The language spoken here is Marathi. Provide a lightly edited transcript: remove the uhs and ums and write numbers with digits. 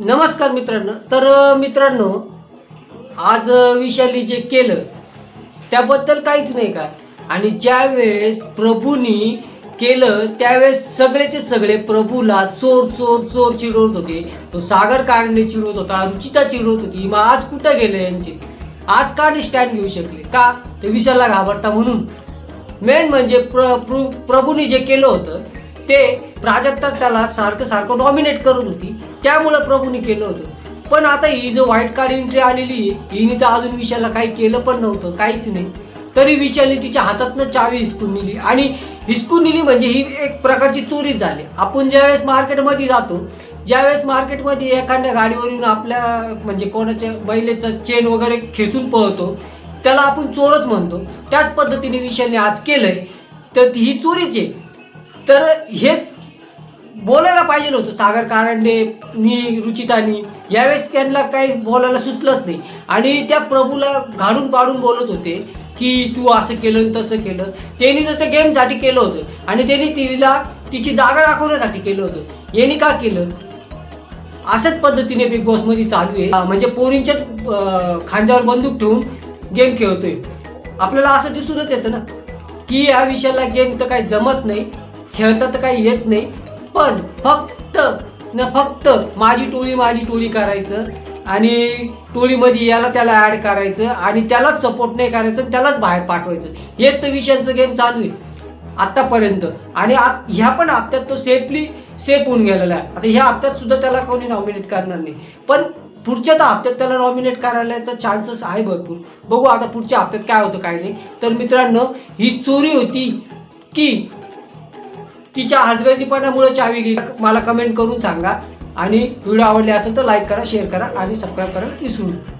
नमस्कार मित्रांनो. मित्रांनो, आज विशालने जे केलं त्याबद्दल काहीच नाही का. आणि ज्या वेळेस प्रभूनी केलं त्यावेळेस सगळेचे सगळे प्रभूला चोर चोर चोर चिडवत होते. तो सागर कारणे चिडवत होता, रुचिता चिडवत होती. मग आज कुठं गेले यांचे? आज का नाही स्टँड घेऊ शकले? का? ते विशालला घाबरता म्हणून. मेन म्हणजे प्रभूने जे केलं होतं ते प्राजक्ता त्याला सारखं सारखं नॉमिनेट करत होती, त्यामुळं प्रभूने केलं होतं. पण आता ही जो व्हाईट कार्ड एंट्री आलेली आहे हिने तर अजून विशालला काही केलं पण नव्हतं, काहीच नाही. तरी विशालने तिच्या हातातनं चावी हिसकून नेली. आणि हिसकून नेली म्हणजे ही एक प्रकारची चोरी झाली. आपण ज्यावेळेस मार्केटमध्ये जातो, ज्यावेळेस मार्केटमध्ये एखाद्या गाडीवरून आपल्या म्हणजे कोणाच्या महिलेचा चेन वगैरे खेचून पळतो त्याला आपण चोरच म्हणतो. त्याच पद्धतीने विशालने आज केलंय, तर ही चोरीच आहे. तर हे बोलायला पाहिजे नव्हतं सागर कारंडे मी रुचितानी. यावेळेस त्यांना काही बोलायला सुचलंच नाही. आणि त्या प्रभूला घालून पाडून बोलत होते की तू असं केलं तसं केलं. त्यांनी तर ते गेमसाठी केलं होतं आणि त्यांनी तिला तिची जागा दाखवण्यासाठी केलं होतं. यांनी का केलं? अशाच पद्धतीने बिग बॉसमध्ये चालू आहे. म्हणजे पोरींच्या खांद्यावर बंदूक ठेवून गेम खेळतोय. आपल्याला असं दिसूनच येतं ना की या विषयाला गेम तर काही जमत नाही, खेळता तर काही येत नाही. पण फक्त माझी टोळी करायचं आणि टोळीमध्ये याला त्याला ॲड करायचं आणि त्यालाच सपोर्ट नाही करायचं, त्यालाच बाहेर पाठवायचं. हेच तर विषयांचं गेम चालू आहे आत्तापर्यंत. आणि ह्या पण हप्त्यात तो सेफ होऊन गेलेला आहे. आता ह्या हप्त्यात सुद्धा त्याला कोणी नॉमिनेट करणार नाही, पण पुढच्या तर हप्त्यात त्याला नॉमिनेट करायचा चान्सेस आहे भरपूर. बघू आता पुढच्या हप्त्यात काय होतं काय नाही. तर मित्रांनो, ही चोरी होती की तिच्या हलगर्जीपणामुळे चावी गेली मला कमेंट करून सांगा. आणि व्हिडिओ आवडले असेल तर लाईक करा, शेअर करा आणि सबस्क्राईब करा विसरू नका.